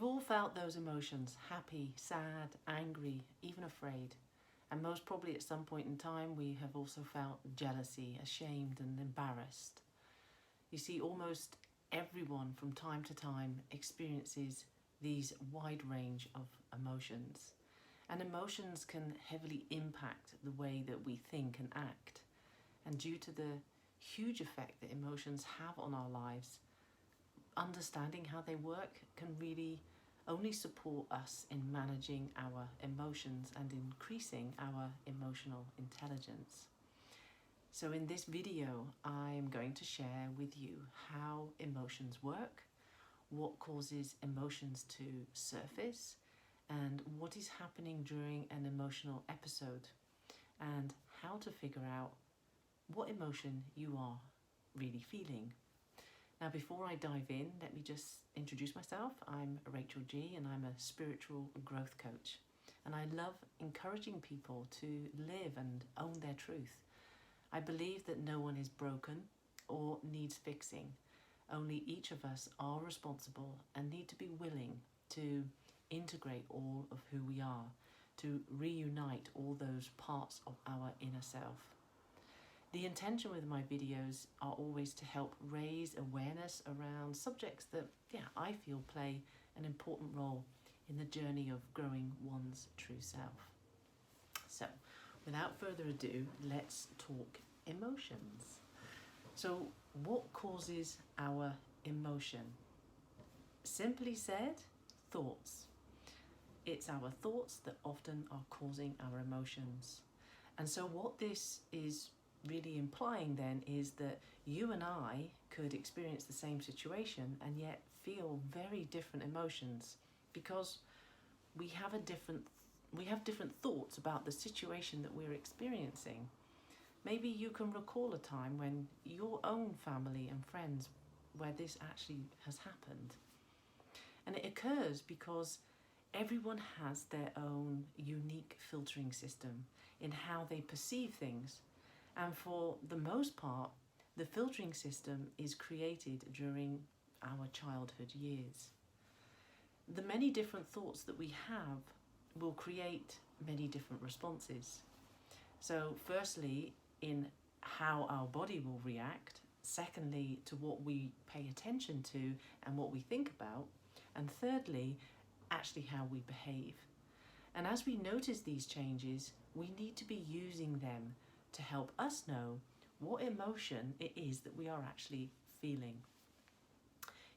all felt those emotions: happy, sad, angry, even afraid. And most probably at some point in time we have also felt jealousy, ashamed and embarrassed. You see, almost everyone from time to time experiences these wide range of emotions. And emotions can heavily impact the way that we think and act. And due to the huge effect that emotions have on our lives, understanding how they work can really only support us in managing our emotions and increasing our emotional intelligence. So in this video, I'm going to share with you how emotions work, what causes emotions to surface, and what is happening during an emotional episode, and how to figure out what emotion you are really feeling. Now, before I dive in, let me just introduce myself. I'm Rachel G and I'm a spiritual growth coach. And I love encouraging people to live and own their truth. I believe that no one is broken or needs fixing. Only each of us are responsible and need to be willing to integrate all of who we are, to reunite all those parts of our inner self. The intention with my videos are always to help raise awareness around subjects that, I feel play an important role in the journey of growing one's true self. So, without further ado, let's talk emotions. So, what causes our emotion? Simply said, thoughts. It's our thoughts that often are causing our emotions. And so what this is really implying then is that you and I could experience the same situation and yet feel very different emotions, because we have different thoughts about the situation that we're experiencing. Maybe you can recall a time when your own family and friends where this actually has happened. And it occurs because everyone has their own unique filtering system in how they perceive things. And for the most part, the filtering system is created during our childhood years. The many different thoughts that we have will create many different responses. So firstly, in how our body will react. Secondly, to what we pay attention to and what we think about. And thirdly, actually how we behave. And as we notice these changes, we need to be using them to help us know what emotion it is that we are actually feeling.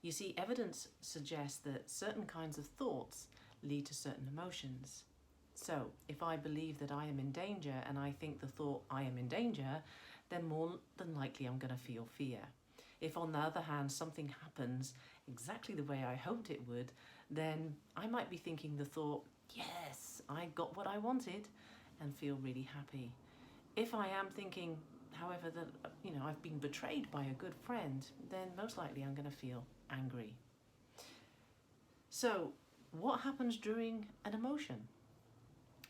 You see, evidence suggests that certain kinds of thoughts lead to certain emotions. So, if I believe that I am in danger and I think the thought I am in danger, then more than likely I'm going to feel fear. If on the other hand something happens exactly the way I hoped it would, then I might be thinking the thought, yes, I got what I wanted, and feel really happy. If I am thinking, however, that I've been betrayed by a good friend, then most likely I'm going to feel angry. So, what happens during an emotion?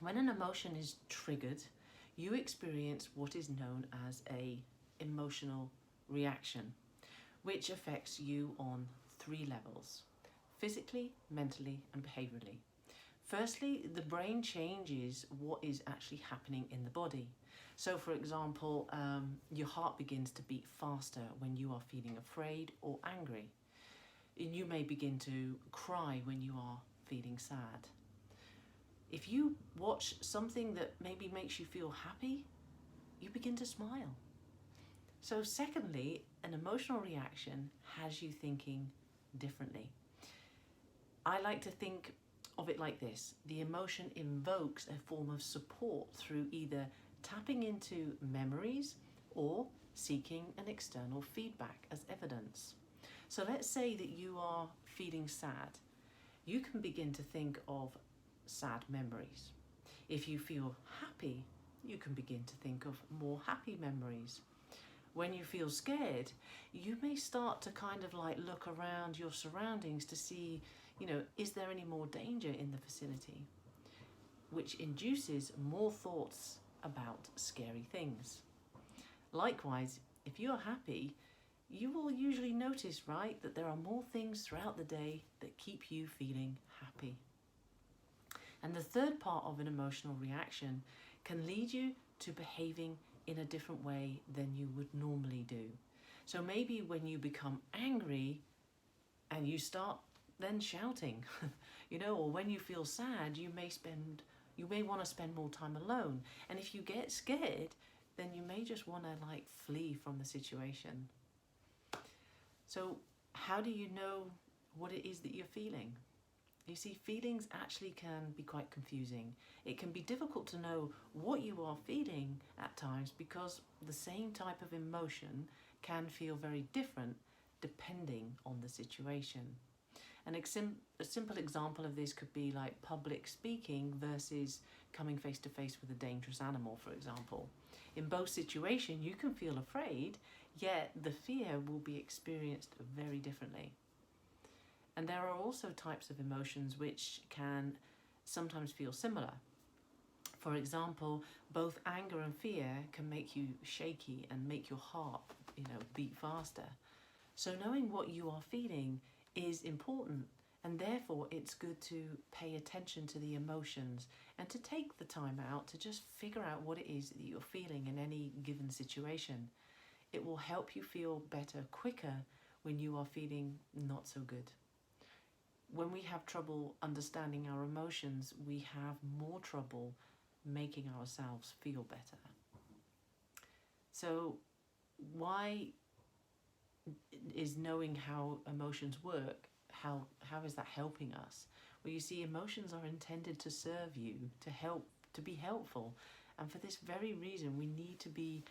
When an emotion is triggered, you experience what is known as an emotional reaction, which affects you on 3 levels: physically, mentally, and behaviorally. Firstly, the brain changes what is actually happening in the body. So for example, your heart begins to beat faster when you are feeling afraid or angry. And you may begin to cry when you are feeling sad. If you watch something that maybe makes you feel happy, you begin to smile. So secondly, an emotional reaction has you thinking differently. I like to think of it like this: the emotion invokes a form of support through either tapping into memories or seeking an external feedback as evidence. So let's say that you are feeling sad. You can begin to think of sad memories. If you feel happy, you can begin to think of more happy memories. When you feel scared, you may start to kind of like look around your surroundings to see, is there any more danger in the vicinity? Which induces more thoughts about scary things. Likewise, if you're happy, you will usually notice, right, that there are more things throughout the day that keep you feeling happy. And the third part of an emotional reaction can lead you to behaving in a different way than you would normally do. So maybe when you become angry and you start then shouting, or when you feel sad, you may want to spend more time alone. And if you get scared, then you may just want to flee from the situation. So how do you know what it is that you're feeling? You see, feelings actually can be quite confusing. It can be difficult to know what you are feeling at times because the same type of emotion can feel very different depending on the situation. And a simple example of this could be like public speaking versus coming face to face with a dangerous animal, for example. In both situations, you can feel afraid, yet the fear will be experienced very differently. And there are also types of emotions which can sometimes feel similar. For example, both anger and fear can make you shaky and make your heart, beat faster. So knowing what you are feeling is important, and therefore it's good to pay attention to the emotions and to take the time out to just figure out what it is that you're feeling in any given situation. It will help you feel better quicker when you are feeling not so good. When we have trouble understanding our emotions, we have more trouble making ourselves feel better. So why is knowing how emotions work, how is that helping us? Well, you see, emotions are intended to serve you, to be helpful. And for this very reason, we need to be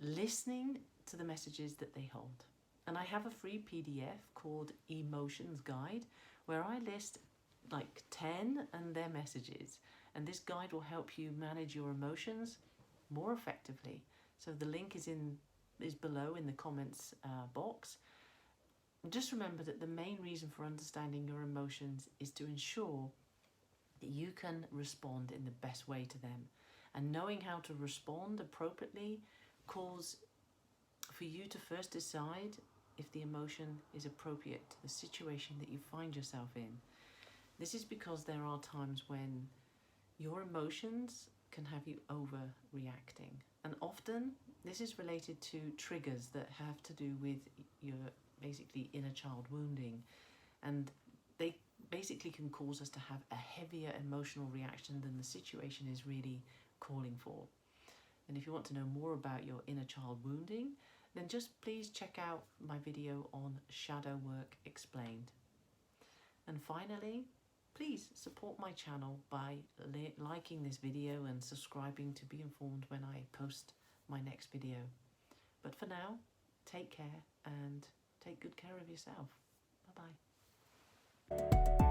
listening to the messages that they hold. And I have a free PDF called Emotions Guide, where I list 10 and their messages. And this guide will help you manage your emotions more effectively. So the link is below in the comments box. Just remember that the main reason for understanding your emotions is to ensure that you can respond in the best way to them. And knowing how to respond appropriately calls for you to first decide if the emotion is appropriate to the situation that you find yourself in. This is because there are times when your emotions can have you overreacting. And often this is related to triggers that have to do with your basically inner child wounding. And they basically can cause us to have a heavier emotional reaction than the situation is really calling for. And if you want to know more about your inner child wounding, then just please check out my video on Shadow Work Explained. And finally, please support my channel by liking this video and subscribing to be informed when I post my next video. But for now, take care and take good care of yourself. Bye-bye.